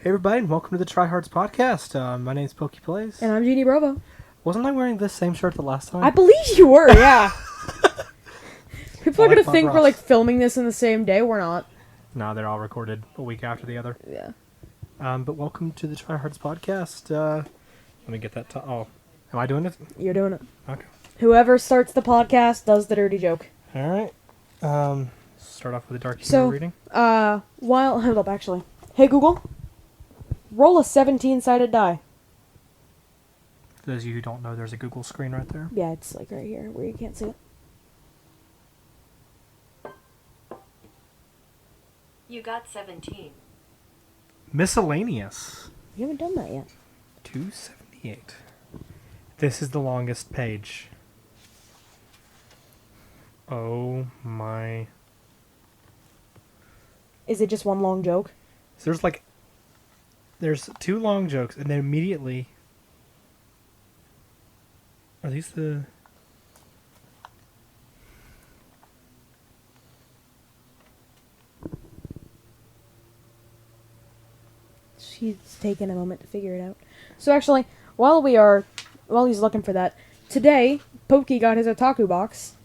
Hey everybody, and welcome to the Tryhards podcast. My name's Poky Plays. And I'm Jeany Bravo. Wasn't I wearing this same shirt the last time? I believe you were, yeah. People are like gonna Bob think Ross. we're like filming this in the same day. We're not. No, they're all recorded a week after the other. Yeah. But welcome to the Tryhards podcast. Let me get that. Am I doing it? You're doing it. Okay. Whoever starts the podcast does the dirty joke. All right. Start off with a dark humor reading. Hold up, actually. Hey Google, roll a 17-sided die. For those of you who don't know, there's a Google screen right there. Yeah, it's like right here where you can't see it. You got 17. Miscellaneous. You haven't done that yet. 278. This is the longest page. Oh my. Is it just one long joke? So there's two long jokes, and then immediately, are these the? She's taking a moment to figure it out. So actually, while he's looking for that, today, Poky got his Otaku Box.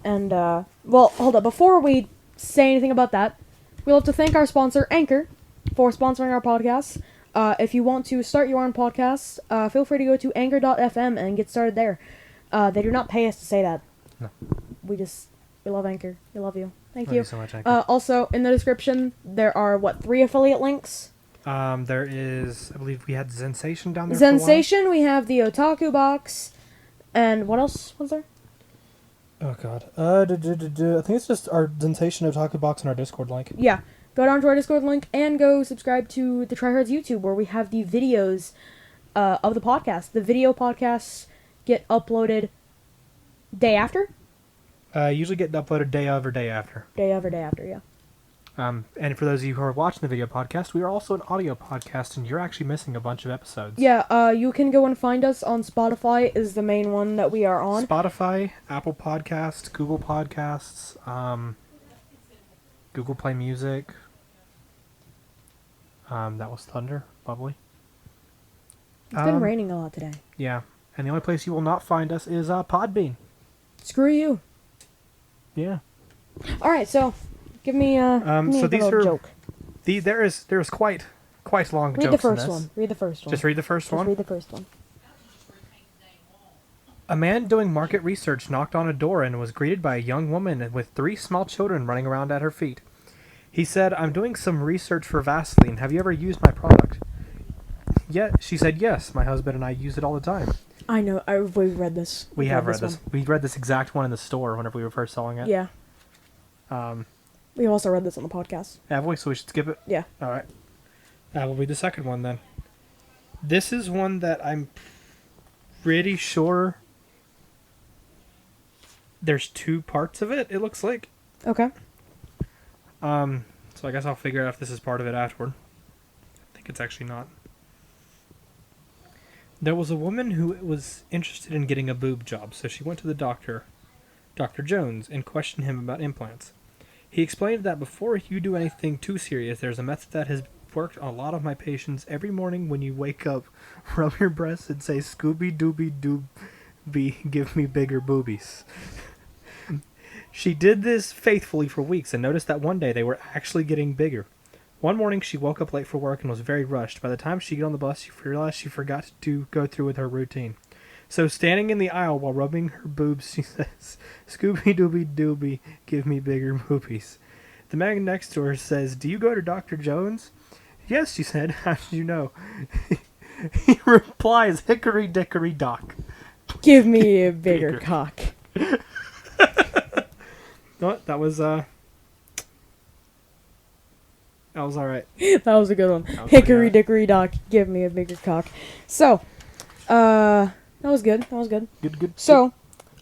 And, well, hold up. Before we say anything about that, we'll have to thank our sponsor, Anchor, for sponsoring our podcast. If you want to start your own podcast, feel free to go to anchor.fm and get started there. They do not pay us to say that. No. We love Anchor. We love you. Thank Love you. you so much, Anchor. Also, in the description, there are, 3 affiliate links? There is, I believe we had Zensation down there for a while. Zensation, we have the Otaku Box, and what else was there? Oh god. I think it's just our Zensation Otaku Box and our Discord link. Yeah, go down to our Discord link and go subscribe to the Tryhards YouTube, where we have the videos of the podcast. The video podcasts get uploaded day after? Usually get uploaded day of or day after. Day of or day after, yeah. And for those of you who are watching the video podcast, we are also an audio podcast, and you're actually missing a bunch of episodes. Yeah, you can go and find us on Spotify is the main one that we are on. Spotify, Apple Podcasts, Google Podcasts, Google Play Music. That was thunder, lovely. It's been raining a lot today. Yeah, and the only place you will not find us is Podbean. Screw you. Yeah. Alright, so give me a so these little are joke. There's quite long Read jokes the first in this. one. Read the first one. Just read the first one. Read the first one. A man doing market research knocked on a door and was greeted by a young woman with 3 small children running around at her feet. He said, "I'm doing some research for Vaseline. Have you ever used my product?" Yeah, she said, "Yes, my husband and I use it all the time." I know. We've read this. We have read one. this. We read this exact one in the store whenever we were first selling it. Yeah. We also read this on the podcast. Have we? So we should skip it? Yeah. All right. That will be the second one then. This is one that I'm pretty sure there's 2 parts of it, it looks like. Okay. So I guess I'll figure out if this is part of it afterward. I think it's actually not. There was a woman who was interested in getting a boob job, so she went to the doctor, Dr. Jones, and questioned him about implants. He explained that before you do anything too serious, there's a method that has worked on a lot of my patients. Every morning when you wake up, rub your breasts and say, "Scooby Dooby Dooby, give me bigger boobies." She did this faithfully for weeks and noticed that one day they were actually getting bigger. One morning she woke up late for work and was very rushed. By the time she got on the bus, she realized she forgot to go through with her routine. So standing in the aisle while rubbing her boobs, she says, "Scooby Dooby Dooby, give me bigger boobies." The man next to her says, "Do you go to Dr. Jones?" "Yes," she said. "How did you know?" He replies, "Hickory Dickory Doc." Give me a bigger cock. No, that was alright. That was a good one. was Hickory pretty Dickory Doc, give me a bigger cock. So, that was good. That was good. Good. So,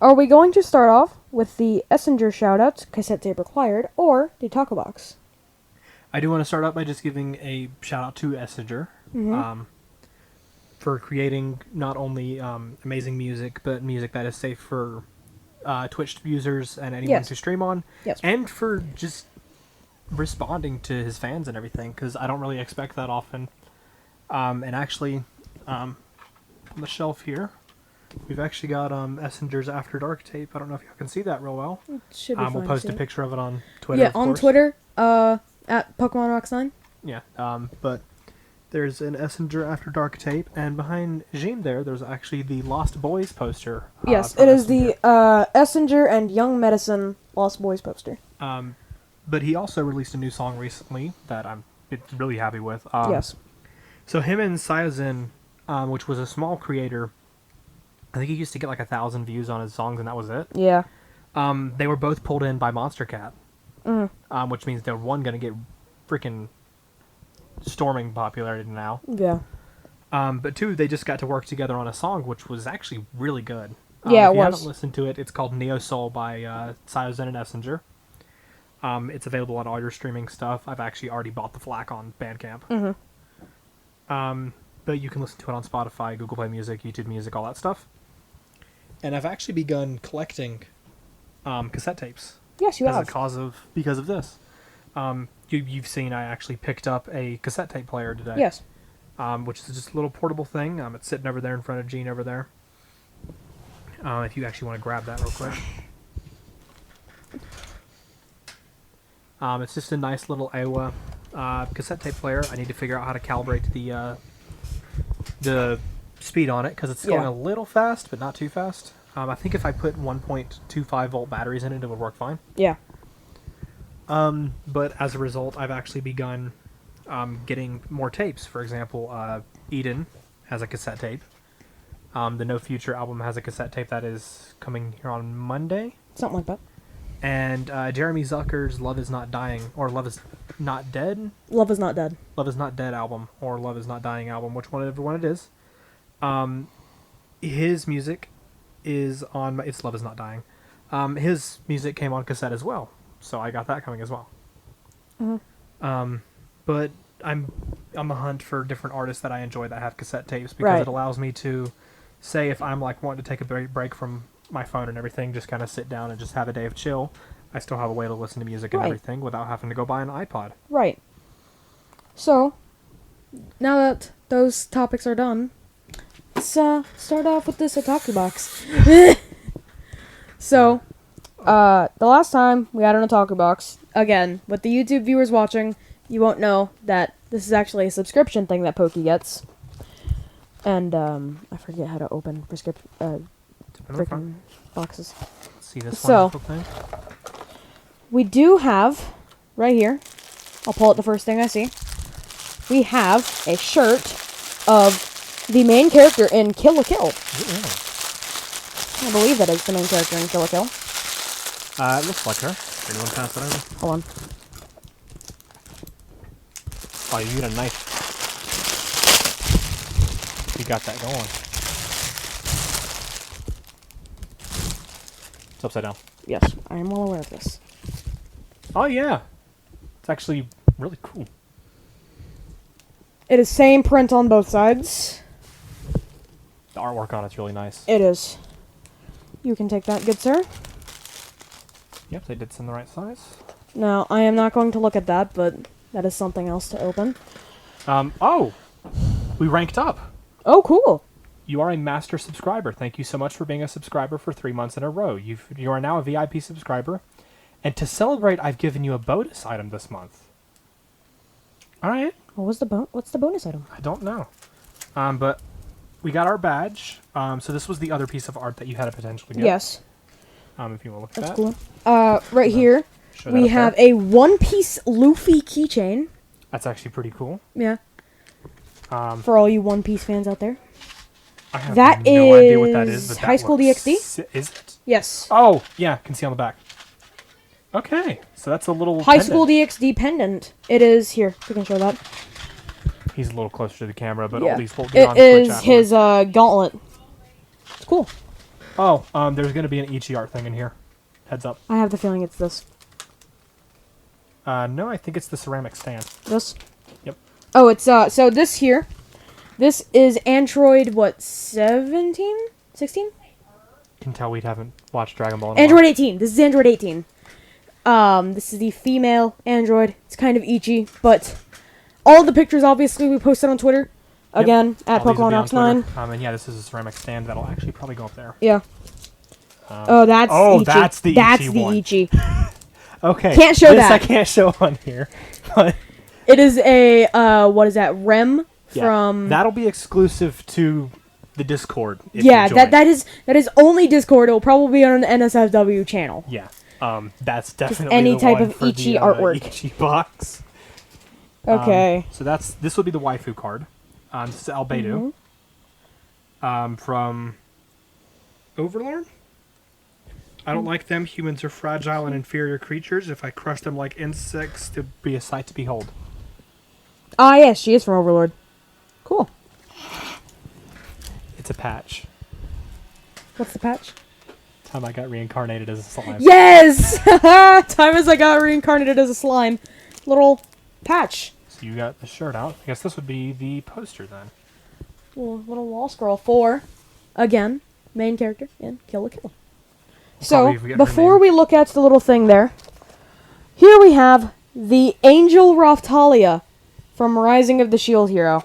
are we going to start off with the Essinger shoutouts, cassette tape required, or the Otaku Box? I do want to start out by just giving a shout out to Essinger. For creating not only amazing music, but music that is safe for Twitch users and anyone Yes. to stream on. Yes. And for just responding to his fans and everything, because I don't really expect that often. And actually, on the shelf here, we've actually got Essinger's After Dark tape. I don't know if you can see that real well. It should be fine We'll to post see. a picture of it on Twitter. Yeah, of on course. Twitter, at Pokemon Rocks 9. Yeah, but there's an Essinger After Dark tape, and behind Jean there's actually the Lost Boys poster. Yes, from it is Essinger. the Essinger and Young Medicine Lost Boys poster. But he also released a new song recently that I'm really happy with. Yes. So him and Sayozen, which was a small creator, I think he used to get like 1,000 views on his songs, and that was it. Yeah. They were both pulled in by Monster Cat, Mm. which means they're one going to get freaking storming popularity now. Yeah. But two, they just got to work together on a song, which was actually really good. Yeah, if it you was. haven't listened to it, it's called Neo Soul by Sayozen and Essinger. It's available on all your streaming stuff. I've actually already bought the FLAC on Bandcamp. Mm-hmm. But you can listen to it on Spotify, Google Play Music, YouTube Music, all that stuff. And I've actually begun collecting cassette tapes. Yes, you have. Because of this. You've seen I actually picked up a cassette tape player today. Yes. Which is just a little portable thing. It's sitting over there in front of Jean over there. If you actually want to grab that real quick. It's just a nice little Iowa cassette tape player. I need to figure out how to calibrate the speed on it, because it's going Yeah. a little fast, but not too fast. I think if I put 1.25 volt batteries in it, it would work fine. Yeah. But as a result, I've actually begun getting more tapes. For example, Eden has a cassette tape. The No Future album has a cassette tape that is coming here on Monday. Something like that. And Jeremy Zucker's Love Is Not Dying, or Love Is Not Dead? Love is not dead. Love Is Not Dead album, or Love Is Not Dying album, whichever one it is. His music is on... It's Love Is Not Dying. His music came on cassette as well, so I got that coming as well. Mm-hmm. But I'm a hunt for different artists that I enjoy that have cassette tapes, because Right. it allows me to say, if I'm like wanting to take a break from my phone and everything, just kind of sit down and just have a day of chill, I still have a way to listen to music and Right. everything without having to go buy an iPod. Right. So, now that those topics are done, let's start off with this Otaku Box. So, the last time we had an Otaku Box, again, with the YouTube viewers watching, you won't know that this is actually a subscription thing that Poky gets. And, I forget how to open freaking boxes. Let's see this So- wonderful thing. We do have, right here, I'll pull out the first thing I see, we have a shirt of the main character in Kill la Kill. Ooh, I believe that is the main character in Kill la Kill. it looks like her. Here, you want to pass it over? Hold on. Oh, you need a knife. You got that going. It's upside down. Yes, I am well aware of this. Oh, yeah. It's actually really cool. It is same print on both sides. The artwork on it's really nice. It is. You can take that, good sir. Yep, they did send the right size. Now, I am not going to look at that, but that is something else to open. Oh! We ranked up. Oh, cool. You are a master subscriber. Thank you so much for being a subscriber for 3 months in a row. You are now a VIP subscriber. And to celebrate, I've given you a bonus item this month. Alright. What's the bonus item? I don't know. But we got our badge. So this was the other piece of art that you had to potentially get. Yes, If you want to look at that's that. cool. Right here, Show that we up have there. a One Piece Luffy keychain. That's actually pretty cool. Yeah, Um, for all you One Piece fans out there. I have That no idea what that is. is But that High School looks DxD? Is it? Yes. Oh, yeah. Can see on the back. Okay. So that's a little High pendant. School DxD pendant. It is here. We can show that. He's a little closer to the camera, but Yeah. all these will be on It Twitch is afterwards. his gauntlet. It's cool. Oh, there's going to be an Ichi art thing in here. Heads up. I have the feeling it's this. No, I think it's the ceramic stand. This. Yep. Oh, it's so this here. This is Android what 17, 16? Can tell we haven't watched Dragon Ball in a Android while. 18. This is Android 18. This is the female android. It's kind of itchy, but all the pictures obviously we posted on Twitter. Again, at All these will be on PokemonX9. Twitter. And yeah, this is a ceramic stand that'll actually probably go up there. Yeah. That's itchy. That's the That's itchy the one. itchy. Okay. Can't show this that. I can't show on here. But It is a what is that? Rem from. that'll be exclusive to the Discord. If Yeah, you join. that is only Discord. It will probably be on an NSFW channel. Yeah. That's definitely any the type one of for itchy the, artwork. Itchy box. Okay. So this will be the waifu card. This is Albedo. From Overlord. I don't like them. Humans are fragile and inferior creatures. If I crush them like insects, to be a sight to behold. Ah, yes, she is from Overlord. Cool. It's a patch. What's the patch? Time I got reincarnated as a slime. Yes! Time as I got reincarnated as a slime. Little patch. So you got the shirt out. I guess this would be the poster then. Little wall scroll for, again, main character in Kill la Kill. So, Probably forget her before name. we look at the little thing there, here we have the Angel Raftalia from Rising of the Shield Hero.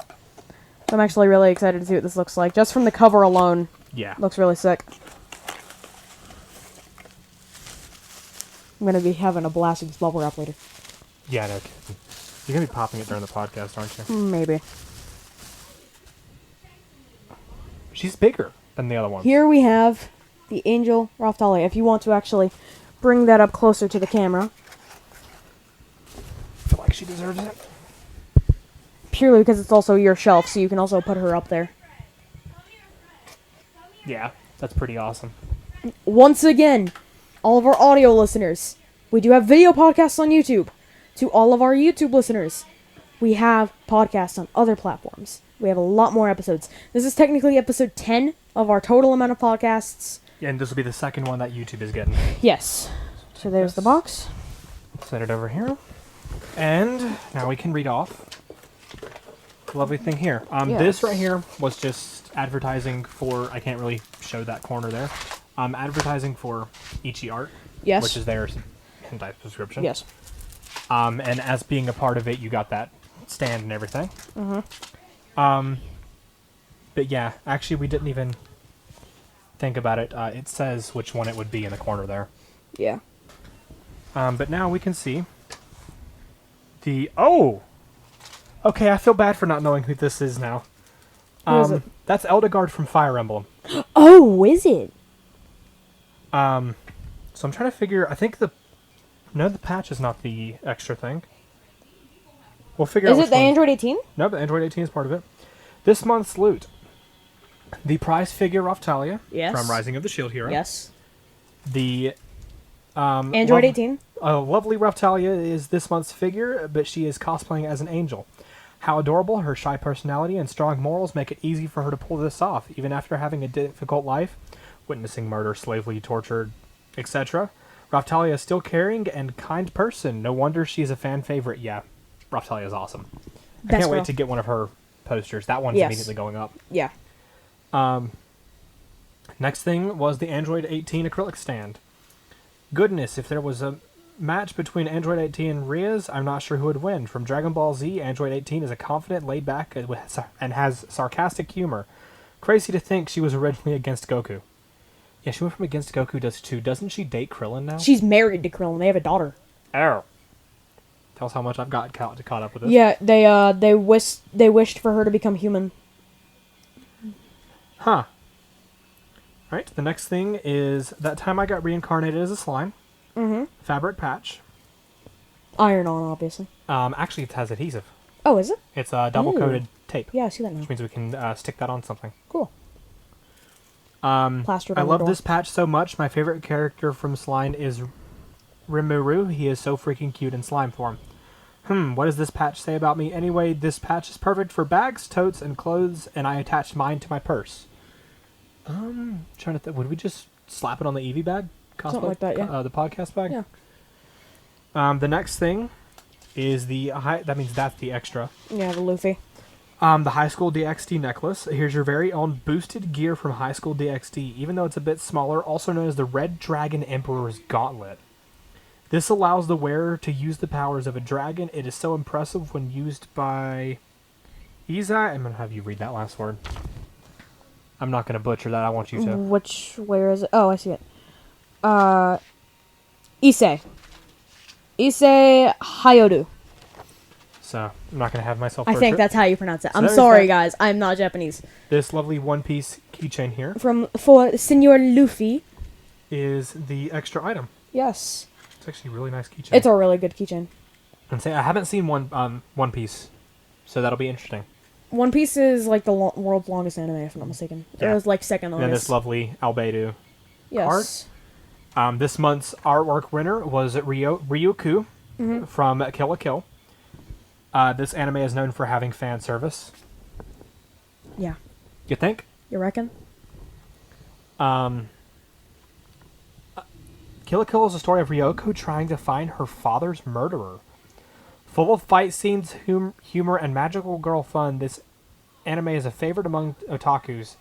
I'm actually really excited to see what this looks like. Just from the cover alone, Yeah. looks really sick. I'm going to be having a blast with this bubble wrap later. Yeah, no kidding. You're going to be popping it during the podcast, aren't you? Maybe. She's bigger than the other one. Here we have the Angel Raftalia. If you want to actually bring that up closer to the camera. I feel like she deserves it. Purely because it's also your shelf, so you can also put her up there. Yeah, that's pretty awesome. Once again, all of our audio listeners, we do have video podcasts on YouTube. To all of our YouTube listeners, we have podcasts on other platforms. We have a lot more episodes. This is technically episode 10 of our total amount of podcasts. Yeah, and this will be the second one that YouTube is getting. Yes. So there's the box. Set it over here. And now we can read off the lovely thing here. This Yes. right here was just advertising for, I can't really show that corner there, advertising for Ichi Art, Yes. which is their hentai subscription. Yes. And as being a part of it, you got that stand and everything. But yeah, actually we didn't even think about it. It says which one it would be in the corner there. Yeah. But now we can see the... Oh! Okay, I feel bad for not knowing who this is now. Who is it? That's Eldegard from Fire Emblem. Oh, is it? So I'm trying to figure... I think the... No, the patch is not the extra thing. We'll figure out Is which it the one. Android 18? No, but Android 18 is part of it. This month's loot. The prize figure Raftalia Yes. from Rising of the Shield Hero. Yes. The... Android 18? lovely Raftalia is this month's figure, but she is cosplaying as an angel. How adorable, her shy personality and strong morals make it easy for her to pull this off, even after having a difficult life, witnessing murder, slavery, torture, etc. Raftalia is still caring and kind person. No wonder she's a fan favorite. Yeah, Raftalia is awesome. I Best can't girl. wait to get one of her posters. That one's Yes. immediately going up. Yeah. Next thing was the Android 18 acrylic stand. Goodness, if there was a match between Android 18 and Ria's, I'm not sure who would win. From Dragon Ball Z, Android 18 is a confident, laid-back, and has sarcastic humor. Crazy to think she was originally against Goku. Yeah, she went from against Goku to doesn't she date Krillin now? She's married to Krillin. They have a daughter. Oh. Tell us how much I've got caught up with this. Yeah, they wished for her to become human. Huh. Alright, the next thing is that time I got reincarnated as a slime. Mm-hmm. Fabric patch. Iron on, obviously. Actually, it has adhesive. Oh, is it? It's double-coated tape, Yeah, I see that now. which means we can stick that on something. Cool. Plastered I on the love door. this patch so much. My favorite character from Slime is Rimuru. He is so freaking cute in slime form. What does this patch say about me? Anyway, this patch is perfect for bags, totes, and clothes, and I attached mine to my purse. Trying to think, would we just slap it on the Eevee bag? Something like that, yeah. The podcast bag? Yeah. The next thing is the high... That means that's the extra. Yeah, the Luffy. The High School DxD necklace. Here's your very own boosted gear from High School DxD, even though it's a bit smaller, also known as the Red Dragon Emperor's Gauntlet. This allows the wearer to use the powers of a dragon. It is so impressive when used by Iza. I'm going to have you read that last word. I'm not going to butcher that. I want you to. Where is it? Oh, I see it. Issei. Issei Hayoru. So, I'm not going to have myself I butcher think it. that's how you pronounce it. So I'm there's sorry, that. guys. I'm not Japanese. This lovely one-piece keychain here For Senor Luffy. is the extra item. Yes. It's actually a really nice keychain. It's a really good keychain. And say I haven't seen One Piece, so that'll be interesting. One Piece is like the world's longest anime, if I'm not mistaken. Yeah. It was like second And then longest. this lovely Albedo. Yes. This month's artwork winner was Ryuku from Kill la Kill. This anime is known for having fan service. Yeah. You think? You reckon? Kill la Kill is a story of Ryoko trying to find her father's murderer. Full of fight scenes, humor, and magical girl fun, this anime is a favorite among otakus.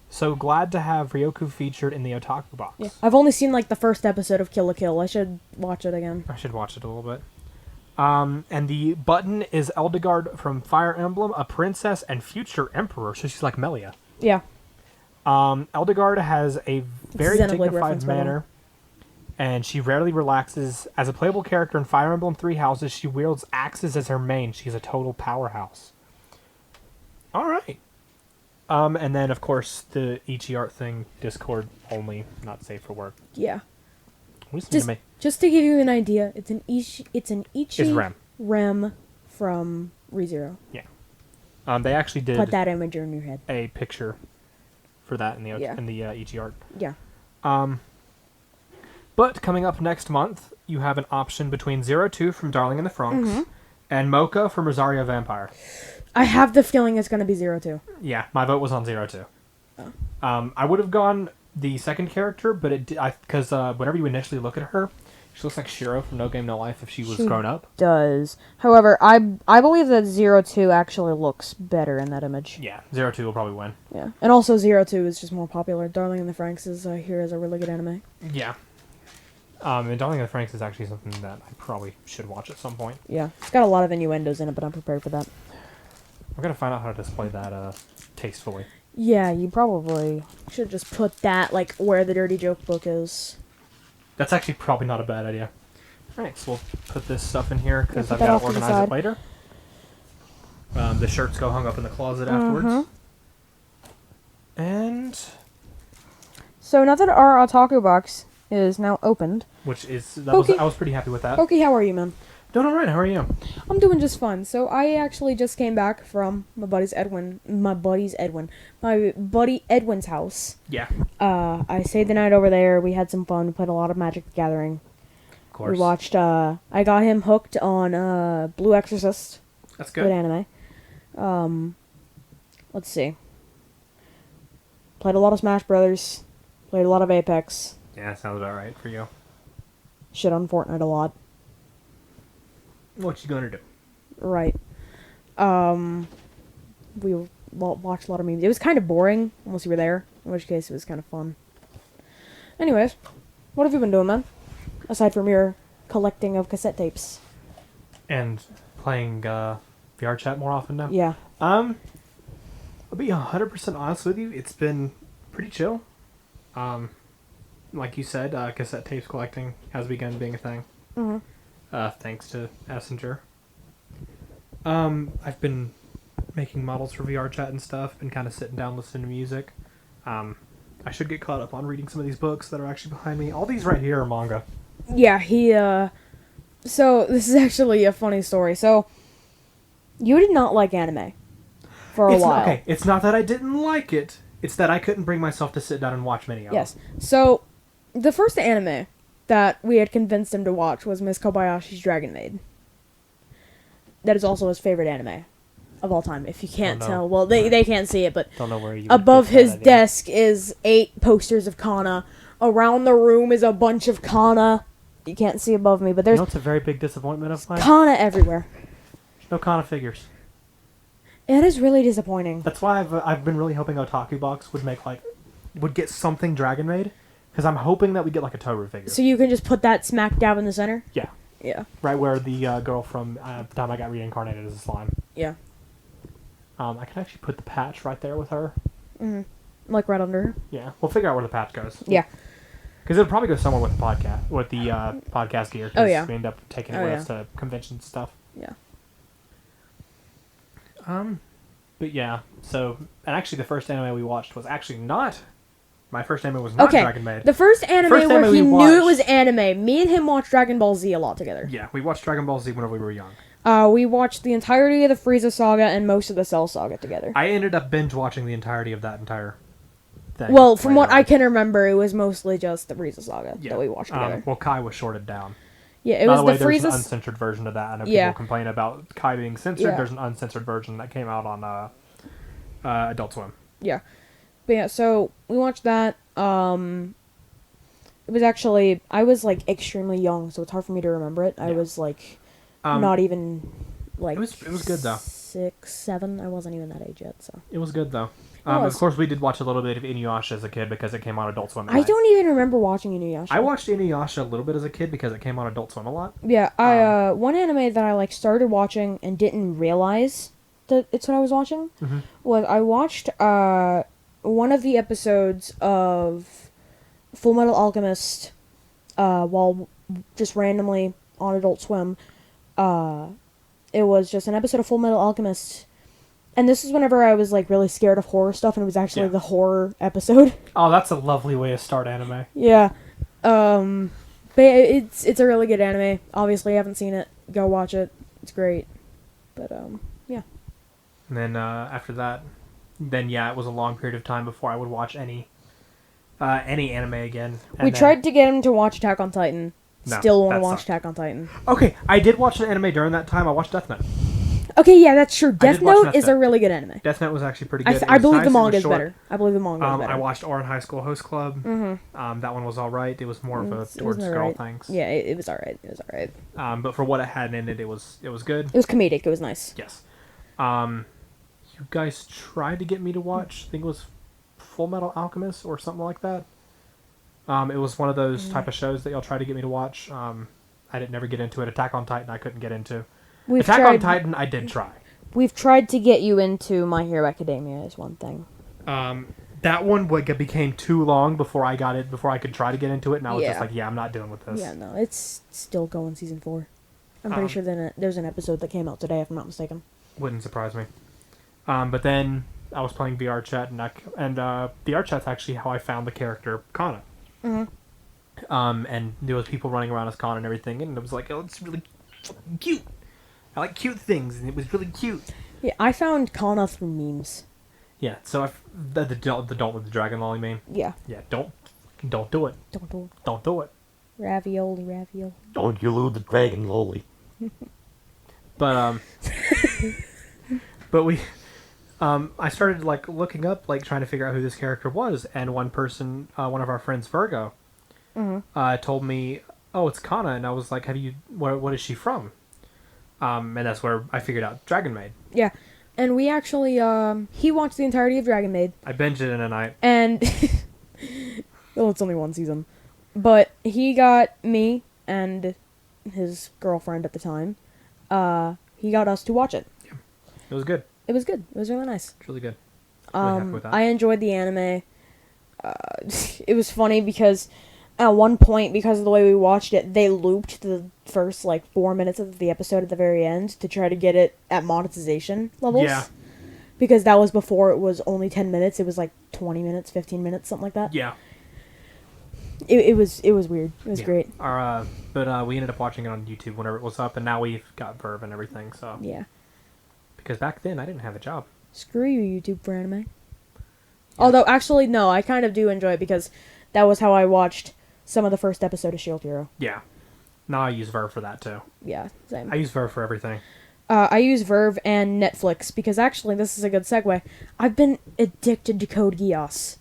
So glad to have Ryoko featured in the Otaku Box. Yeah. I've only seen like the first episode of Kill la Kill. I should watch it again. I should watch it a little bit. And the button is Eldegard from Fire Emblem, a princess and future emperor. So she's like Melia. Yeah. Eldegard has a very Xenoblade dignified reference, by the way. manner, and she rarely relaxes. As a playable character in Fire Emblem Three Houses, she wields axes as her main. She's a total powerhouse. All right. And then, of course, the Ichi art thing, Discord only, not safe for work. Yeah. We just need to make... Just to give you an idea, it's an Ichi It's Rem. Rem from ReZero. Yeah. They actually did Put that image in your head. a picture for that in the Yeah. Ichi art. Yeah. But coming up next month, you have an option between 02 from Darling in the Franxx Mm-hmm. and Mocha from Rosario Vampire. I have the feeling it's going to be 02. Yeah, my vote was on 02. Oh. I would have gone the second character, but because whenever you initially look at her, she looks like Shiro from No Game No Life if she was grown up. Does. However, I believe that 02 actually looks better in that image. Yeah, 02 will probably win. Yeah. And also 02 is just more popular. Darling in the Franxx is here as a really good anime. Yeah. And Darling in the Franxx is actually something that I probably should watch at some point. Yeah. It's got a lot of innuendos in it, but I'm prepared for that. I'm going to find out how to display that tastefully. Yeah, you probably should just put that, like, where the Dirty Joke book is. That's actually probably not a bad idea. Alright, so we'll put this stuff in here because Yeah, I've put that got off to to the organize it side. later. The shirts go hung up in the closet afterwards. And... So now that our Otaku Box is now opened, Which is... Poky. I was pretty happy with that. Poky, how are you, man? Doing alright, how are you? I'm doing just fine. So I actually just came back from my buddy Edwin's house. Yeah, I stayed the night over there. We had some fun. We played a lot of Magic the Gathering. of course. We watched, I got him hooked on, Blue Exorcist. That's Good anime. Let's see. Played a lot of Smash Brothers. Played a lot of Apex. Yeah, sounds about right for you. Shit on Fortnite a lot. What you gonna do? Right. We watched a lot of memes. It was kind of boring, unless you were there. In which case, it was kind of fun. Anyways, what have you been doing, man? Aside from your collecting of cassette tapes. And playing VR chat more often now? Yeah. I'll be 100% honest with you. It's been pretty chill. Like you said, cassette tapes collecting has begun being a thing. Mm-hmm. Thanks to Messenger. I've been making models for VR chat and stuff, been kind of sitting down listening to music. I should get caught up on reading some of these books that are actually behind me. All these right here are manga. Yeah, so, this is actually a funny story. So, you did not like anime for a while. Okay, it's not that I didn't like it. It's that I couldn't bring myself to sit down and watch many of them. Yes. So, the first anime that we had convinced him to watch was Miss Kobayashi's Dragon Maid. That is also his favorite anime of all time. If you can't no. tell, well, they can't see it, but Don't know where you. above would get that his idea. desk is 8 posters of Kana. Around the room is a bunch of Kana. You can't see above me, but You there's know, it's a very big disappointment of mine. Kana everywhere. There's no Kana figures. It is really disappointing. That's why I've been really hoping Otaku Box would get something Dragon Maid, Because I'm hoping that we get like a Toru figure. So you can just put that smack dab in the center? Yeah. Yeah. Right where the girl from the time I got reincarnated as a slime. Yeah. I can actually put the patch right there with her. Mm-hmm. Like right under her? Yeah. We'll figure out where the patch goes. Yeah. Because it'll probably go somewhere with the podcast gear. Oh, yeah. We end up taking it with us to conventions and stuff. Yeah. But yeah, so, and actually the first anime we watched was actually not, my first anime was not Dragon Maid. The first anime First where anime he we knew it watched- was anime, me and him watched Dragon Ball Z a lot together. Yeah, we watched Dragon Ball Z whenever we were young. We watched the entirety of the Frieza saga and most of the Cell saga together. I ended up binge watching the entirety of that entire thing. Well, from what later I on. can remember, it was mostly just the Frieza saga Yeah. that we watched together. Well, Kai was shorted down. Yeah, it By was the way, the there's an Frieza... uncensored version of that. I know Yeah. people complain about Kai being censored. Yeah. There's an uncensored version that came out on Adult Swim. Yeah. But yeah, so we watched that. It was actually... I was, like, extremely young, so it's hard for me to remember it. I Yeah. was, like, Um, not even, like... It was good, though. 6, 7. I wasn't even that age yet, so... It was good, though. was. Of course, we did watch a little bit of Inuyasha as a kid because it came on Adult Swim. at I night. don't even remember watching Inuyasha. I watched Inuyasha a little bit as a kid because it came on Adult Swim a lot. Yeah, one anime that I, like, started watching and didn't realize that it's what I was watching was I watched, one of the episodes of Full Metal Alchemist, while just randomly on Adult Swim. It was just an episode of Full Metal Alchemist, and this is whenever I was, like, really scared of horror stuff, and it was actually Yeah. the horror episode. Oh, that's a lovely way to start anime. Yeah. But it's a really good anime. Obviously, I haven't seen it. Go watch it. It's great. But, yeah. And then after that, it was a long period of time before I would watch any anime again. We tried to get him to watch Attack on Titan. No, Still want that to watch sucked. Attack on Titan. Okay, I did watch an anime during that time. I watched Death Note. Okay, yeah, that's true. did Death watch Note Death is a Note. really good anime. Death Note was actually pretty good. I It was believe nice, the it was manga is short. better. I believe the manga is better. I watched Oran High School Host Club. Mm-hmm. That one was all right. It was more of a It was towards girl alright. things. Yeah, it was alright. It was alright. But for what it had in it, it was good. It was comedic. It was nice. Yes. You guys tried to get me to watch, I think it was Full Metal Alchemist or something like that. It was one of those type of shows that y'all tried to get me to watch. I didn't never get into it. Attack on Titan I couldn't get into. Attack on Titan I did try. We've tried to get you into My Hero Academia is one thing. That one became too long before I could try to get into it, and I was just like, I'm not dealing with this. Yeah, no, it's still going season 4. I'm pretty sure there's an episode that came out today, if I'm not mistaken. Wouldn't surprise me. But then I was playing VR chat, and VR chat's actually how I found the character Kana. Mm-hmm. And there was people running around as Kana and everything, and it was like, oh, it's really fucking cute. I like cute things, and it was really cute. Yeah, I found Kana through memes. Yeah, so the don't with the dragon lolly meme. Yeah. Yeah, don't do it. Don't do it. Ravioli. Don't you lose the dragon lolly. But but we I started like looking up, like trying to figure out who this character was, and one person, one of our friends, Virgo, told me, "Oh, it's Kana," and I was like, "Have you? What is she from?" And that's where I figured out Dragon Maid. Yeah, and we actually he watched the entirety of Dragon Maid, I binged it in a night. and well, it's only one season, but he got me and his girlfriend at the time. He got us to watch it. It was good. It was good. It was really nice. It's really good. Really happy with that. I enjoyed the anime. It was funny because at one point, because of the way we watched it, they looped the first, 4 minutes of the episode at the very end to try to get it at monetization levels. Yeah. Because that was before it was only 10 minutes. It was 20 minutes, 15 minutes, something like that. Yeah. It was weird. It was great. But we ended up watching it on YouTube whenever it was up, and now we've got Verve and everything, so. Yeah. Because back then, I didn't have a job. Screw you, YouTube, for anime. Although, actually, no, I kind of do enjoy it because that was how I watched some of the first episode of Shield Hero. Yeah. Now I use Verve for that, too. Yeah, same. I use Verve for everything. I use Verve and Netflix because actually, this is a good segue. I've been addicted to Code Geass.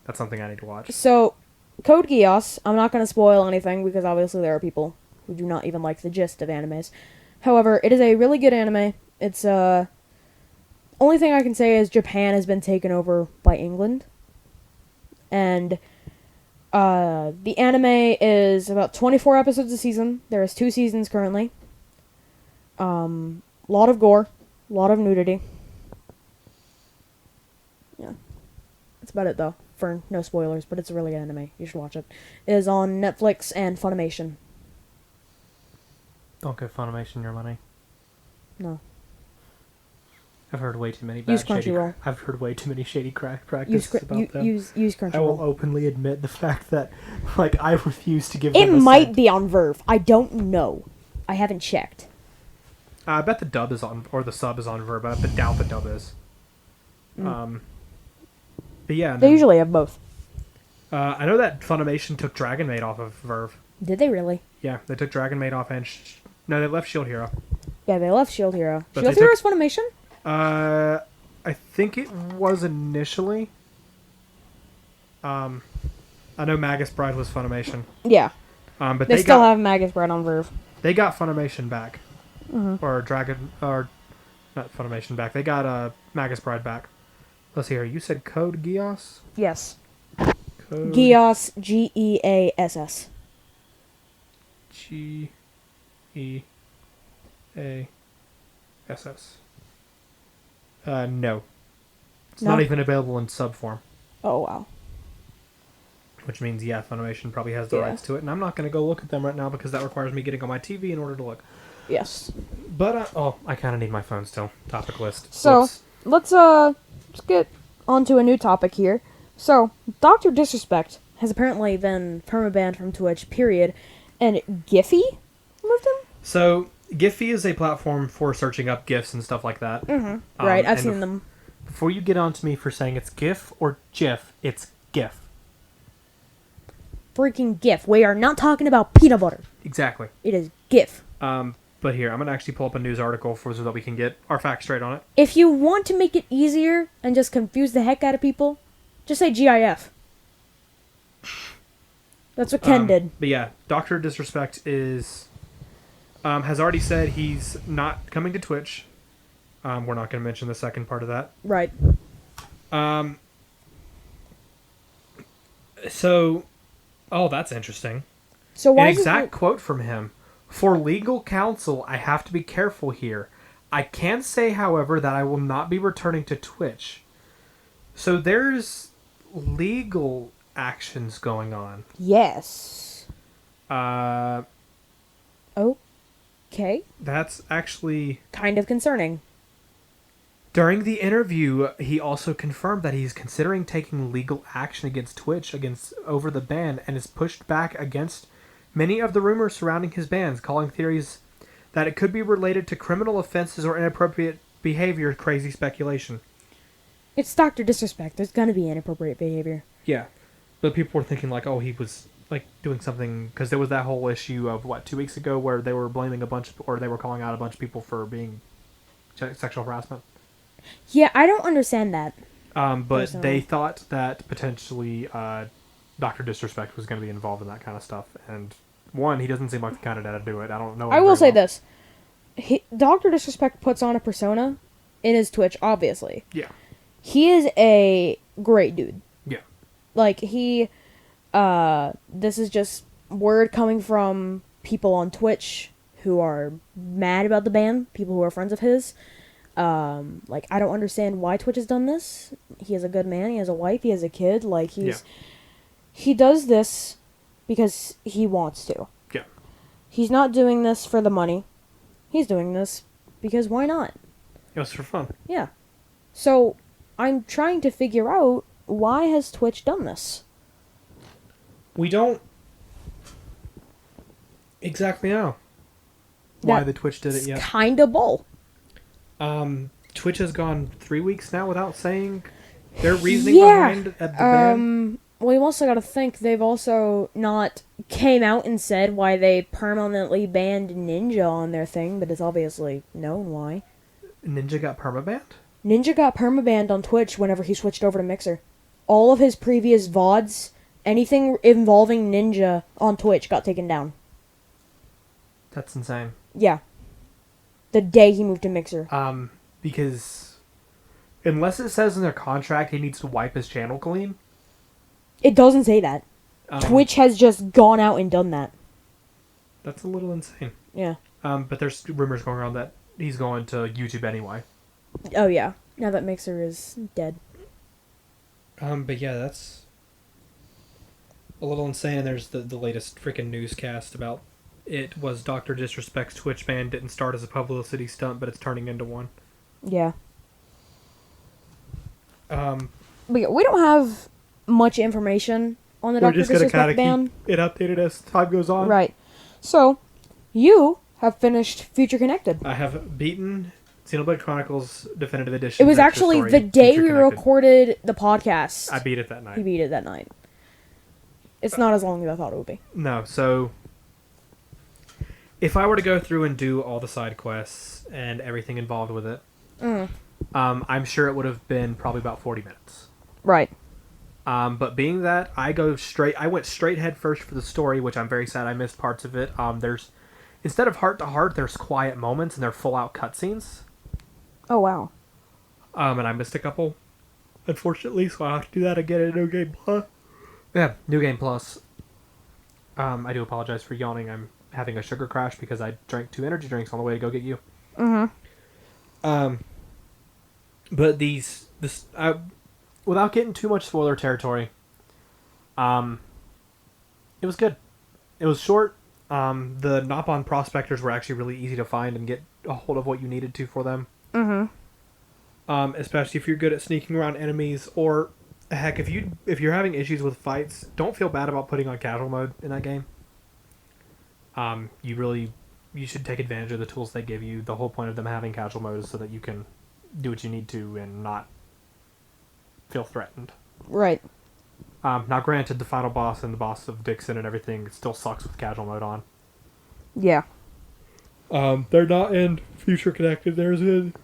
That's something I need to watch. So, Code Geass, I'm not going to spoil anything because obviously there are people who do not even like the gist of animes. However, it is a really good anime. It's, only thing I can say is Japan has been taken over by England. And The anime is about 24 episodes a season. There is 2 seasons currently. Lot of gore, lot of nudity. Yeah. That's about it, though. For no spoilers, but it's a really good anime. You should watch it. It is on Netflix and Funimation. Don't give Funimation your money. No. I've heard way too many Use bad shady. Crunchyroll. I've heard way too many shady practices about them. Use I will Crunchyroll. openly admit the fact that, like, I refuse to give It them a might cent. be on Verve. I don't know. I haven't checked. I bet the dub is on, or the sub is on Verb. I doubt the dub is. But yeah. They usually have both. I know that Funimation took Dragon Maid off of Verve. Did they really? Yeah, they took Dragon Maid off and... no, they left Shield Hero. Yeah, they left Shield Hero. But Shield they Hero's Funimation? I think it was initially. I know Magus Bride was Funimation. Yeah. But They still have Magus Bride on Verve. They got Funimation back. Mm-hmm. Or not Funimation back. They got Magus Bride back. Let's see here. You said Code Geass? Yes. Code Geass, Geass. Geass. No. It's No? not even available in sub form. Oh, wow. Which means, yeah, Funimation probably has the Yeah. rights to it. And I'm not going to go look at them right now because that requires me getting on my TV in order to look. Yes. But, I kind of need my phone still. Topic list. So, Whoops. let's get onto a new topic here. So, Dr. Disrespect has apparently been permabanned from Twitch, period. And Giphy moved him? So, Giphy is a platform for searching up GIFs and stuff like that. Mm-hmm. Right, I've and seen them. Before you get on to me for saying it's GIF or GIF, it's GIF. Freaking GIF. We are not talking about peanut butter. Exactly. It is GIF. But here, I'm going to actually pull up a news article so that we can get our facts straight on it. If you want to make it easier and just confuse the heck out of people, just say GIF. That's what Ken did. But yeah, Dr. Disrespect is... has already said he's not coming to Twitch. We're not going to mention the second part of that. Right. So... Oh, that's interesting. So why An is exact quote from him. For legal counsel, I have to be careful here. I can say, however, that I will not be returning to Twitch. So there's legal actions going on. Yes. Okay. That's actually... Kind of concerning. During the interview, he also confirmed that he's considering taking legal action against Twitch over the ban and has pushed back against many of the rumors surrounding his bans, calling theories that it could be related to criminal offenses or inappropriate behavior crazy speculation. It's Dr. Disrespect. There's gonna be inappropriate behavior. Yeah. But people were thinking like, oh, he was like doing something, because there was that whole issue of 2 weeks ago where they were blaming they were calling out a bunch of people for being sexual harassment. Yeah, I don't understand that. But Personally. they thought that potentially Dr. Disrespect was going to be involved in that kind of stuff. And one, he doesn't seem like the kind of dad to do it. I don't know. I will say this. Dr. Disrespect puts on a persona in his Twitch, obviously. Yeah. He is a great dude. Yeah. Like, this is just word coming from people on Twitch who are mad about the ban, people who are friends of his. Like, I don't understand why Twitch has done this. He is a good man, he has a wife, he has a kid, like, he does this because he wants to. Yeah. He's not doing this for the money. He's doing this because why not? It was for fun. Yeah. So, I'm trying to figure out, why has Twitch done this? We don't exactly know why the Twitch did it yet. Kinda bull. Twitch has gone 3 weeks now without saying their reasoning behind at the ban. Well, you also got to think they've also not came out and said why they permanently banned Ninja on their thing, but it's obviously known why. Ninja got permabanned? Ninja got permabanned on Twitch whenever he switched over to Mixer. All of his previous VODs, anything involving Ninja on Twitch got taken down. That's insane. Yeah. The day he moved to Mixer. Because unless it says in their contract he needs to wipe his channel clean. It doesn't say that. Twitch has just gone out and done that. That's a little insane. Yeah. But there's rumors going around that he's going to YouTube anyway. Oh yeah. Now that Mixer is dead. But yeah, that's a little insane. And there's the latest freaking newscast about it was Dr. Disrespect's Twitch ban didn't start as a publicity stunt, but it's turning into one. Yeah. We're But yeah, we don't have much information on the Dr. just gonna kind Disrespect of ban. keep it updated as time goes on. Right. So, you have finished Future Connected. I have beaten Xenoblade Chronicles Definitive Edition. It was Extra actually Story, the day Future we Connected. recorded the podcast. I beat it that night. He beat it that night. It's not as long as I thought it would be. No, so if I were to go through and do all the side quests and everything involved with it, I'm sure it would have been probably about 40 minutes. Right. But being that I went straight head first for the story, which I'm very sad I missed parts of it. There's instead of heart to heart, there's quiet moments and they're full out cutscenes. Oh, wow. And I missed a couple, unfortunately, so I'll have to do that again in New Game Plus. Yeah, New Game Plus. I do apologize for yawning. I'm having a sugar crash because I drank 2 energy drinks on the way to go get you. But without getting too much spoiler territory, it was good. It was short. The Nopon prospectors were actually really easy to find and get a hold of what you needed to for them. Especially if you're good at sneaking around enemies, or heck, if you're having issues with fights, don't feel bad about putting on casual mode in that game. You should take advantage of the tools they give you. The whole point of them having casual mode is so that you can do what you need to and not feel threatened. Right. Now, granted, the final boss and the boss of Dixon and everything still sucks with casual mode on. Yeah. They're not in Future Connected. There's in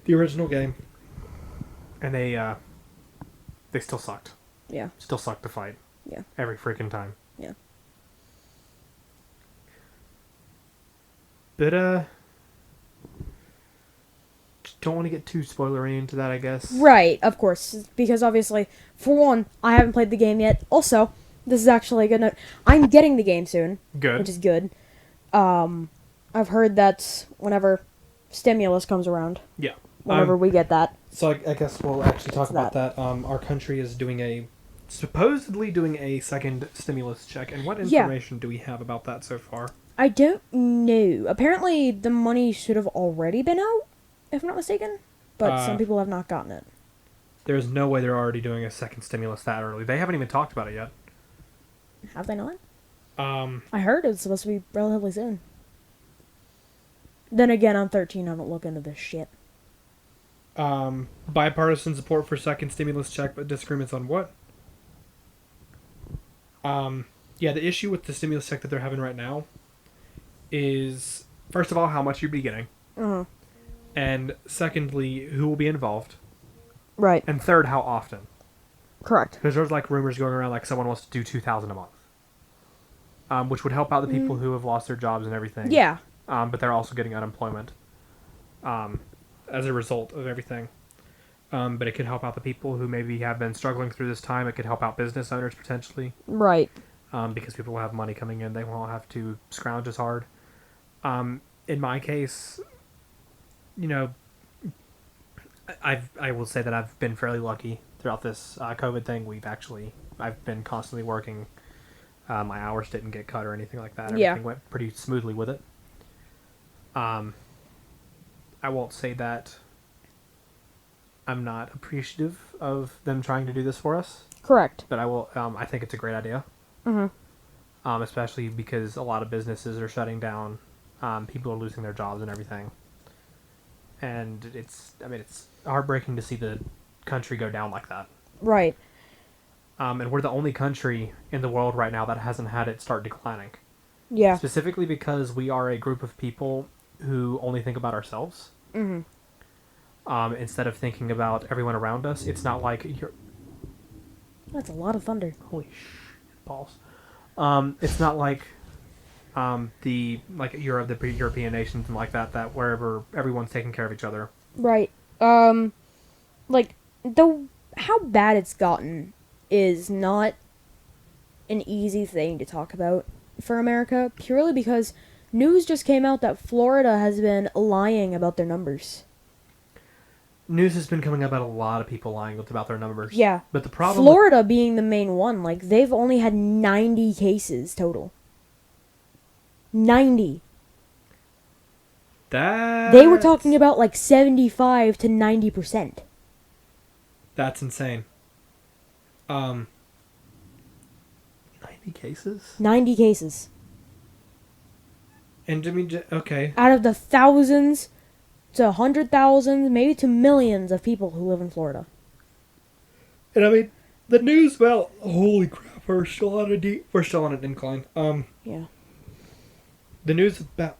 the original game, and they still sucked. Yeah. Still sucked to fight. Yeah. Every freaking time. Yeah. But don't want to get too spoilery into that, I guess. Right, of course. Because obviously, for one, I haven't played the game yet. Also, this is actually a good note. I'm getting the game soon. Good. Which is good. I've heard that whenever stimulus comes around. Yeah. Whenever we get that. So I guess we'll actually talk What's about that. Our country is supposedly doing a second stimulus check. And what information do we have about that so far? I don't know. Apparently, the money should have already been out, if I'm not mistaken. But some people have not gotten it. There's no way they're already doing a second stimulus that early. They haven't even talked about it yet. Have they not? I heard it was supposed to be relatively soon. Then again, I'm 13. I don't look into this shit. Bipartisan support for second stimulus check, but disagreements on what? Yeah, the issue with the stimulus check that they're having right now is, first of all, how much you'll be getting. And secondly, who will be involved. Right. And third, how often. Correct. Because there's like rumors going around like someone wants to do $2,000 a month. Which would help out the people who have lost their jobs and everything. Yeah. But they're also getting unemployment. As a result of everything. But it could help out the people who maybe have been struggling through this time. It could help out business owners potentially. Right. Because people will have money coming in. They won't have to scrounge as hard. In my case, I will say that I've been fairly lucky throughout this COVID thing. I've been constantly working. My hours didn't get cut or anything like that. Everything went pretty smoothly with it. I won't say that I'm not appreciative of them trying to do this for us. Correct. But I will. I think it's a great idea. Especially because a lot of businesses are shutting down. People are losing their jobs and everything. And it's heartbreaking to see the country go down like that. Right. And we're the only country in the world right now that hasn't had it start declining. Yeah. Specifically because we are a group of people who only think about ourselves. Instead of thinking about everyone around us. It's not like you're... That's a lot of thunder. Holy shit balls. It's not like the European nations and like that wherever everyone's taking care of each other. Right. How bad it's gotten is not an easy thing to talk about for America, purely because news just came out that Florida has been lying about their numbers. News has been coming up about a lot of people lying about their numbers. Yeah. But the problem Florida being the main one, like, they've only had 90 cases total. 90. They were talking about, like, 75 to 90%. That's insane. 90 cases? 90 cases. And I mean, okay. Out of the thousands to 100,000, maybe to millions of people who live in Florida. And I mean, the news, well, holy crap, we're still on an incline. Yeah. The news about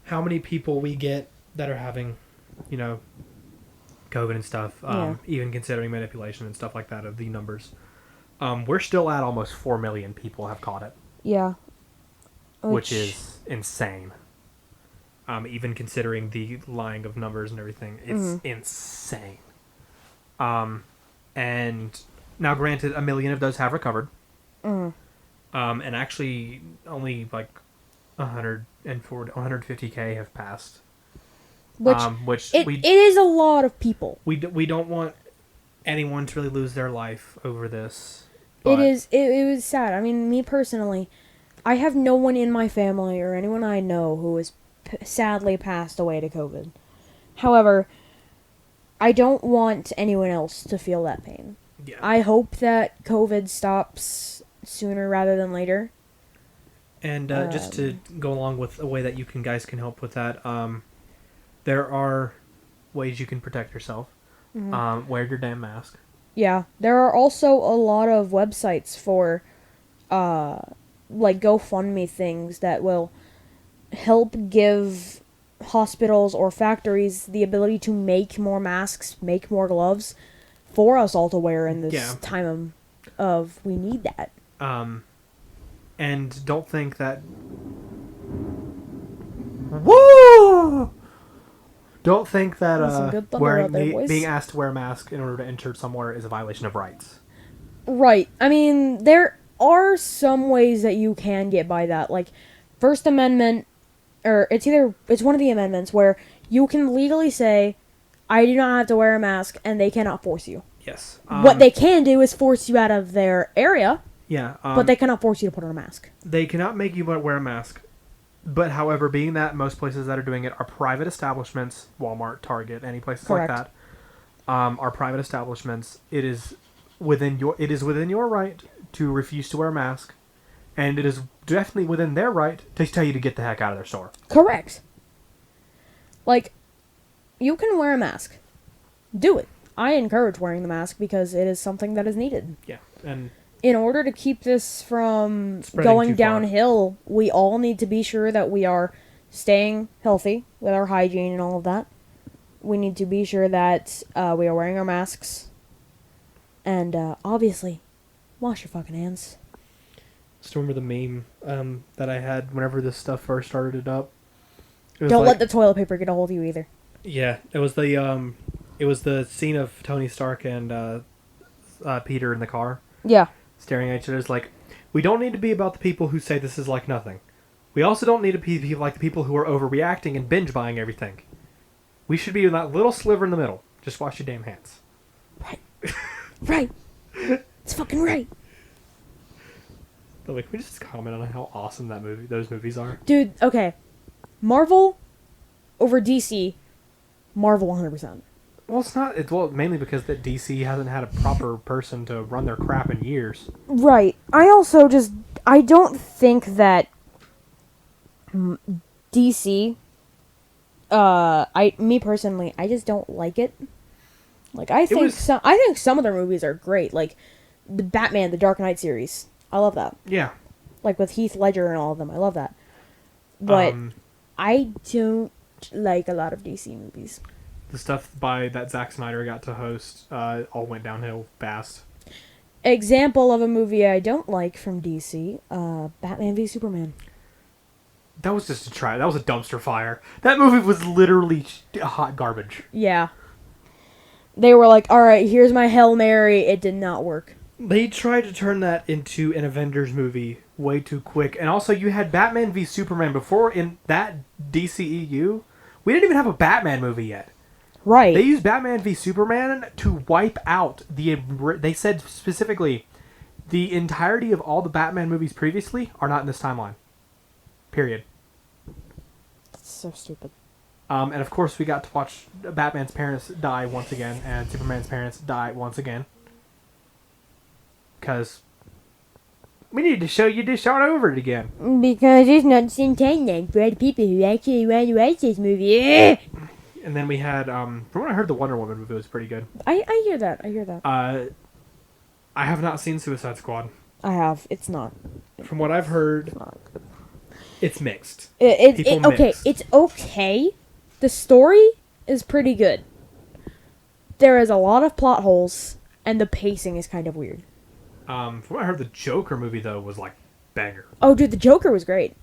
how many people we get that are having, COVID and stuff, even considering manipulation and stuff like that of the numbers. We're still at almost 4 million people have caught it. Yeah. Which is insane. Even considering the lying of numbers and everything. It's insane. And now granted, 1 million of those have recovered. And actually only like 150K have passed. Which it is a lot of people. We don't want anyone to really lose their life over this. It was sad. I mean, me personally, I have no one in my family or anyone I know who has sadly passed away to COVID. However, I don't want anyone else to feel that pain. Yeah. I hope that COVID stops sooner rather than later. And just to go along with a way that you guys can help with that, there are ways you can protect yourself. Wear your damn mask. Yeah, there are also a lot of websites for, like GoFundMe things that will help give hospitals or factories the ability to make more masks, make more gloves for us all to wear in this time of we need that. And don't think that... Woo! Don't think that being asked to wear a mask in order to enter somewhere is a violation of rights. Right. I mean, there are some ways that you can get by that. Like, First Amendment, or it's one of the amendments where you can legally say, I do not have to wear a mask, and they cannot force you. Yes. What they can do is force you out of their area. Yeah. But they cannot force you to put on a mask. They cannot make you wear a mask. But, however, being that most places that are doing it are private establishments, Walmart, Target, any places like that, are private establishments, it is within your right to refuse to wear a mask, and it is definitely within their right to tell you to get the heck out of their store. Correct. Like, you can wear a mask. Do it. I encourage wearing the mask because it is something that is needed. Yeah, and... in order to keep this from going downhill, we all need to be sure that we are staying healthy with our hygiene and all of that. We need to be sure that we are wearing our masks. And, obviously, wash your fucking hands. Still remember the meme that I had whenever this stuff first started up? Don't let the toilet paper get a hold of you either. Yeah, it was the scene of Tony Stark and Peter in the car. Yeah. Staring at each other. It's like, we don't need to be about the people who say this is like nothing. We also don't need to be like the people who are overreacting and binge buying everything. We should be in that little sliver in the middle. Just wash your damn hands. Right. Right. It's fucking right. But like, can we just comment on how awesome those movies are? Dude, okay. Marvel over DC. Marvel 100%. Well, it's not. Mainly because that DC hasn't had a proper person to run their crap in years. Right. I don't think that DC. Me personally, I just don't like it. Like, I think some of their movies are great. Like, the Batman, the Dark Knight series. I love that. Yeah. Like, with Heath Ledger and all of them. I love that. But I don't like a lot of DC movies. The stuff that Zack Snyder got to host all went downhill fast. Example of a movie I don't like from DC, Batman v Superman. That was just a try. That was a dumpster fire. That movie was literally hot garbage. Yeah. They were like, alright, here's my Hail Mary. It did not work. They tried to turn that into an Avengers movie way too quick. And also, you had Batman v Superman before in that DCEU. We didn't even have a Batman movie yet. Right. They used Batman v Superman to wipe out They said specifically, the entirety of all the Batman movies previously are not in this timeline. Period. That's so stupid. And of course, we got to watch Batman's parents die once again, and Superman's parents die once again. Because we need to show you to start over it again. Because it's not the same timeline for the people who actually want to watch this movie. And then we had, from what I heard, the Wonder Woman movie was pretty good. I hear that. I hear that. I have not seen Suicide Squad. I have. It's not. From what I've heard, It's not good. it's mixed. Okay, mix. it's okay. The story is pretty good. There is a lot of plot holes, and the pacing is kind of weird. From what I heard, the Joker movie, though, was like banger. Oh, dude, the Joker was great.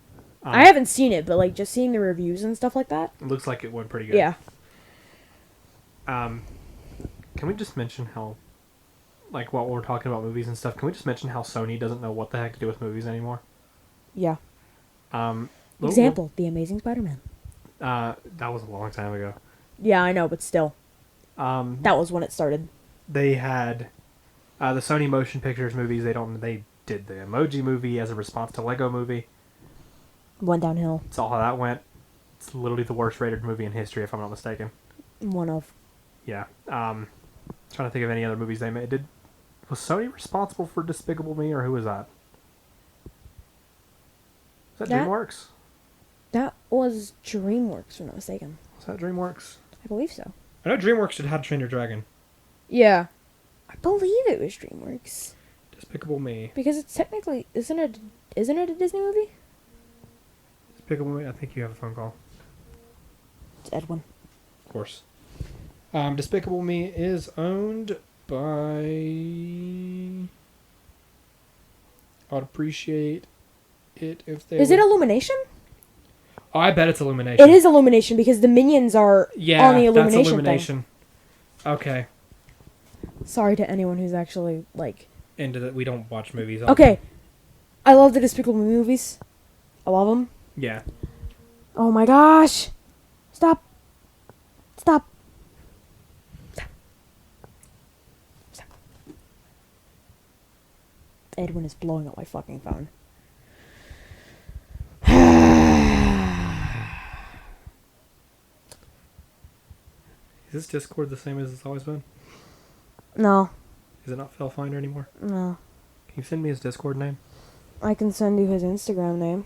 I haven't seen it, but like just seeing the reviews and stuff like that. It looks like it went pretty good. Yeah. Can we just mention how, like, while we're talking about movies and stuff, can we just mention how Sony doesn't know what the heck to do with movies anymore? Yeah. Little- Example: The Amazing Spider-Man. that was a long time ago. Yeah, I know, but still, Um, that was when it started. they had the Sony Motion Pictures movies. They did the Emoji movie as a response to Lego Movie. Went downhill. That's all how that went. It's literally the worst rated movie in history, if I'm not mistaken. One of. Yeah. Trying to think of any other movies they made. Was Sony responsible for Despicable Me, or who was that? Was that That- DreamWorks? That was DreamWorks, if I'm not mistaken. Was that DreamWorks? I believe so. I know DreamWorks did How to Train Your Dragon. Yeah. I believe it was DreamWorks. Despicable Me. Because it's technically isn't it a Disney movie? Despicable Me. I think you have a phone call. It's Edwin. Of course. Despicable Me is owned by... I'd appreciate it if they... Is it Illumination? Oh, I bet it's Illumination. It is Illumination because the minions are Yeah, on the Illumination that's Illumination. Okay. thing. Sorry to anyone who's actually like. Into that, we don't watch movies. Okay, I love the Despicable Me movies. I love them. Yeah. Oh my gosh! Stop! Stop! Stop! Stop! Edwin is blowing up my fucking phone. Is this Discord the same as it's always been? No, Is it not Fellfinder anymore? no. Can you send me his Discord name? I can send you his Instagram name.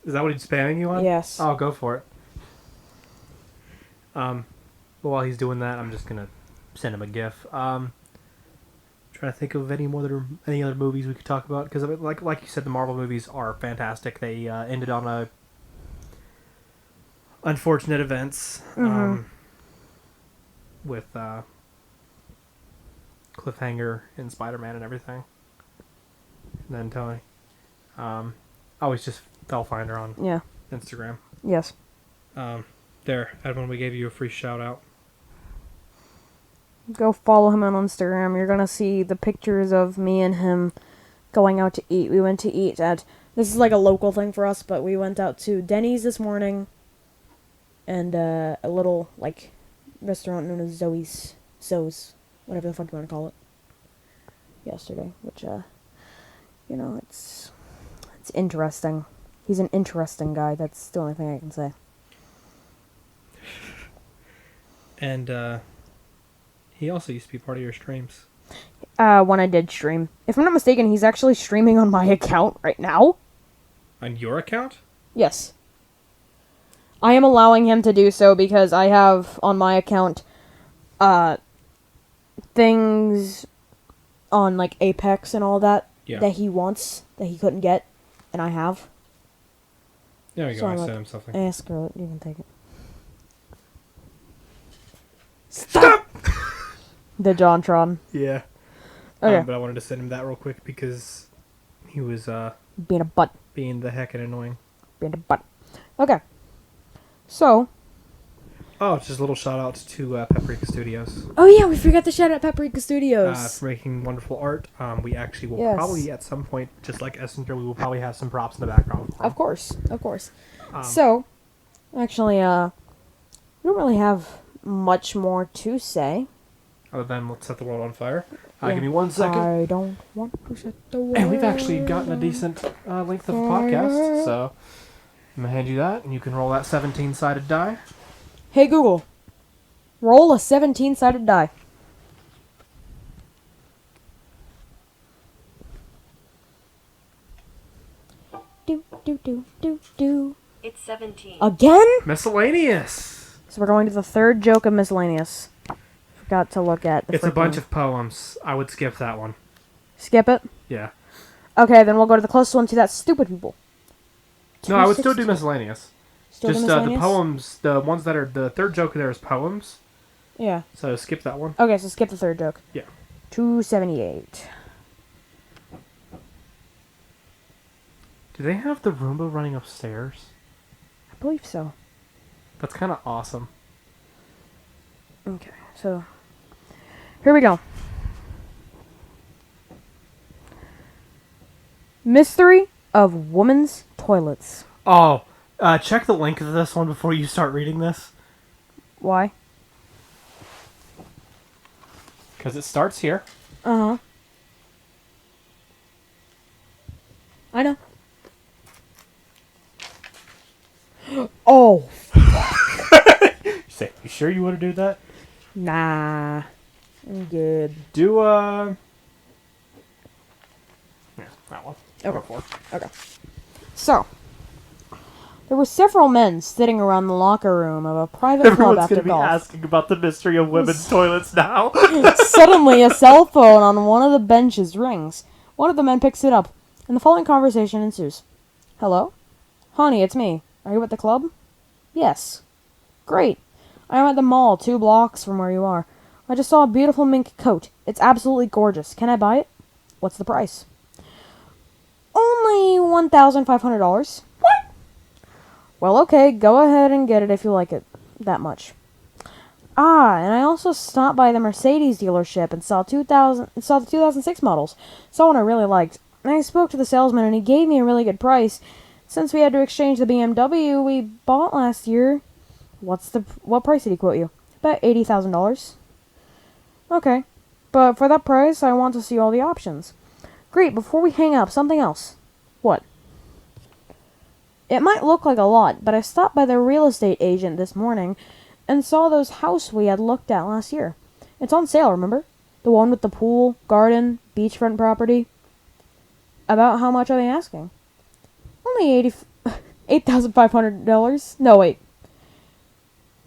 Is that what he's spamming you on? Yes. Oh, go for it. But while he's doing that, I'm just gonna send him a GIF. Trying to think of any other movies we could talk about, because like you said, the Marvel movies are fantastic. They ended on a unfortunate events with cliffhanger in Spider-Man and everything. And then Tony, always just Fellfinder on Yeah. Instagram. Yes. There, Edwin, we gave you a free shout out. Go follow him on Instagram. You're gonna see the pictures of me and him going out to eat. We went to eat at... This is like a local thing for us, but we went out to Denny's this morning. And a little, like, restaurant known as Zoe's, whatever the fuck you want to call it. Yesterday, which, it's interesting. He's an interesting guy. That's the only thing I can say. And he also used to be part of your streams. When I did stream. If I'm not mistaken, he's actually streaming on my account right now. On your account? Yes. I am allowing him to do so because I have on my account things on like Apex and all that that he wants that he couldn't get, and I have. There we So go. I I'm sent like, him something. Screw it. You can take it. Stop! The JonTron. Yeah. Okay. But I wanted to send him that real quick because he was Being a butt. being the heckin' annoying. Being a butt. Okay. So, Oh, just a little shout out to Paprika Studios Oh yeah, we forgot to shout out Paprika Studios. for making wonderful art. We actually will Yes. probably at some point, just like Essenger, we will probably have some props in the background. Of course, of course. Um, So, actually, we don't really have much more to say. Other than let's set the world on fire. Yeah. Give me 1 second. I don't want to set the world. And we've actually gotten a decent length of a podcast, so I'm going to hand you that, and you can roll that 17-sided die. Hey Google, roll a 17-sided die. Do. It's 17. Again? Miscellaneous! So we're going to the third joke of miscellaneous. Forgot to look at the It's a bunch freaking- of poems. I would skip that one. Skip it? Yeah. Okay, then we'll go to the closest one to that. Stupid people. No, I would still do 262. miscellaneous. Still Just do the miscellaneous? poems, the ones that are... The third joke there is poems, Yeah. so skip that one. Okay, so skip the third joke. Yeah. 278. Do they have the Roomba running upstairs? I believe so. That's kind of awesome. Okay, so here we go. Mystery of women's toilets. Oh, check the link of this one before you start reading this. Why? Because it starts here. Uh-huh. I know. Oh, You sure you want to do that? nah. I'm good. Do, yeah, that one. Okay. Go for it. Okay. So, there were several men sitting around the locker room of a private club Everyone's after going to be golf. asking about the mystery of women's toilets now. Suddenly, a cell phone on one of the benches rings. One of the men picks it up, and the following conversation ensues. Hello? Honey, it's me. Are you at the club? Yes. Great. I am at the mall 2 blocks from where you are. I just saw a beautiful mink coat. It's absolutely gorgeous. Can I buy it? What's the price? Only $1,500. What? Well, okay. Go ahead and get it if you like it that much. Ah, and I also stopped by the Mercedes dealership and saw the 2006 models. Saw one I really liked. And I spoke to the salesman and he gave me a really good price. Since we had to exchange the BMW we bought last year. What price did he quote you? About $80,000. Okay. But for that price, I want to see all the options. Great, before we hang up, something else. What? It might look like a lot, but I stopped by the real estate agent this morning and saw those houses we had looked at last year. It's on sale, remember? The one with the pool, garden, beachfront property. About how much are they asking? Only $8,500. No, wait.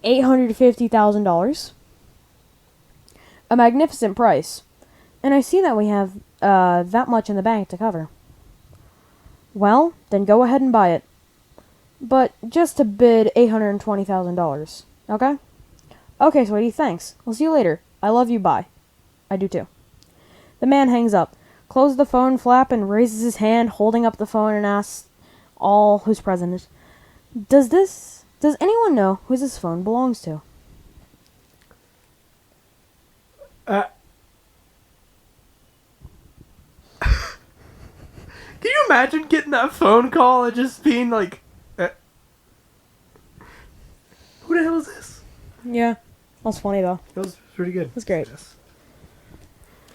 $850,000. A magnificent price. And I see that we have that much in the bank to cover. Well, then go ahead and buy it. But just to bid $820,000. Okay? Okay, sweetie, thanks. I'll see you later. I love you, bye. I do too. The man hangs up, closes the phone flap, and raises his hand, holding up the phone, and asks all who's present, Does anyone know who this phone belongs to? Can you imagine getting that phone call and just being like, who the hell is this? Yeah. That's funny, though. That was pretty good. That's great. Yes.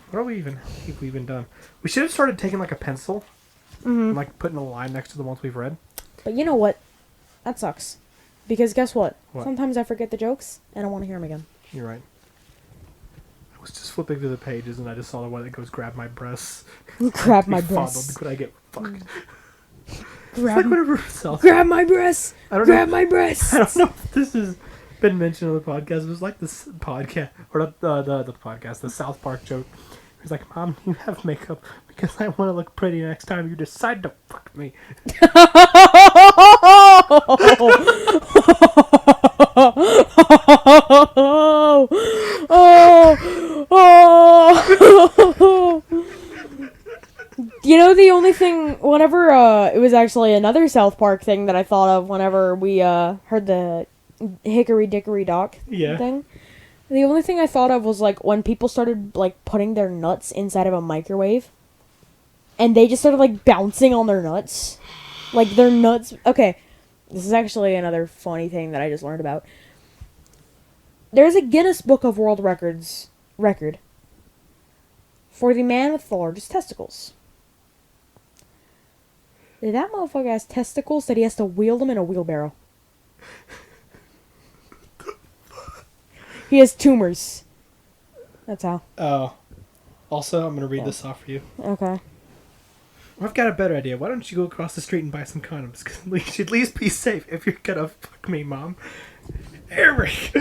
What are we even? Have we even done? We should have started taking like a pencil, and like putting a line next to the ones we've read. But you know what? That sucks. Because guess what? What? Sometimes I forget the jokes, and I want to hear them again. You're right. I was just flipping through the pages, and I just saw the one that goes, "Grab my breasts." Grab my Be fondled. breasts. Could I get fucked? It's Grab, like whenever South. grab my breasts! I don't Grab know. my breasts! I don't know if this has been mentioned on the podcast. It was like this podcast, or not the podcast, the South Park joke. He's like, "Mom, you have makeup because I want to look pretty next time you decide to fuck me." You know, the only thing, whenever, it was actually another South Park thing that I thought of whenever we, heard the Hickory Dickory Dock Yeah. thing. The only thing I thought of was like when people started like putting their nuts inside of a microwave, and they just started like bouncing on their nuts, like their nuts. Okay, this is actually another funny thing that I just learned about. There's a Guinness Book of World Records record for the man with the largest testicles. That motherfucker has testicles that he has to wield them in a wheelbarrow. He has tumors. That's how. Oh. Also, I'm going to read this off for you. Okay. I've got a better idea. Why don't you go across the street and buy some condoms? Because you should at least be safe if you're going to fuck me, Mom. Eric,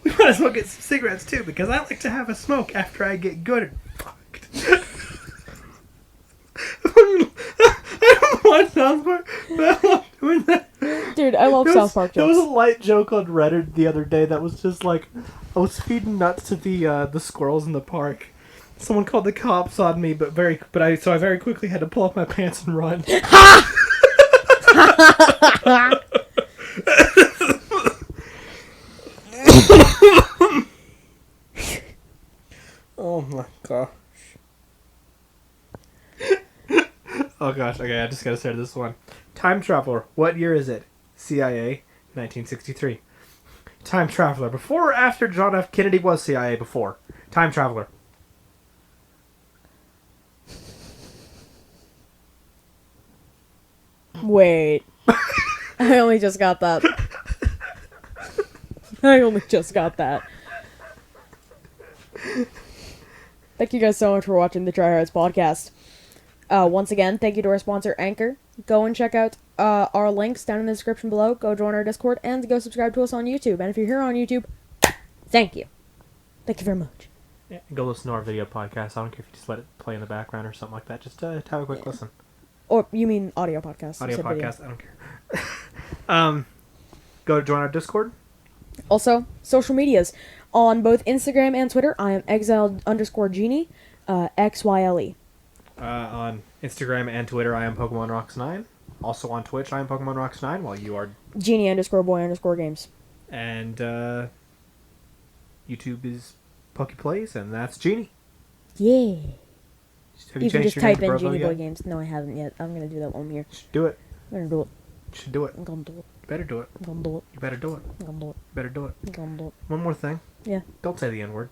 we might as well get some cigarettes, too, because I like to have a smoke after I get good and fucked. I don't watch South Park, but I love doing that. Dude, I love South Park There was jokes. a light joke on Reddit the other day that was just like, I was feeding nuts to the squirrels in the park. Someone called the cops on me, I very quickly had to pull up my pants and run. Oh my gosh. Oh gosh, okay, I just gotta start this one. Time Traveler, what year is it? CIA, 1963. Time Traveler, before or after John F. Kennedy was CIA before? Time Traveler. Wait. I only just got that. I only just got that. Thank you guys so much for watching the Tryhards podcast. Once again, thank you to our sponsor, Anchor. Go and check out our links down in the description below. Go join our Discord and go subscribe to us on YouTube. And if you're here on YouTube, thank you. Thank you very much. Yeah, go listen to our video podcast. I don't care if you just let it play in the background or something like that. Just have a quick listen. Or you mean audio podcast? Audio You said video. podcast, I don't care. Go join our Discord. Also, social medias. On both Instagram and Twitter, I am exiled_Jeany, XYLE. On Instagram and Twitter, I am Pokemon Rocks 9. Also on Twitch, I am Pokemon Rocks 9, while you are... Jeany_boy_games. And YouTube is Poky Plays, and that's Jeany. Yeah. Have You can changed just your name type to in Brobo Jeany Boy yet? Games. No, I haven't yet. I'm gonna do that while I'm here. Should do it. I'm gonna do it. Should do it. I'm gonna do it. You better do it. I'm gonna do it. You better do it. I'm gonna do it. You better do it. I'm gonna do it. One more thing. Yeah. Don't say the N-word.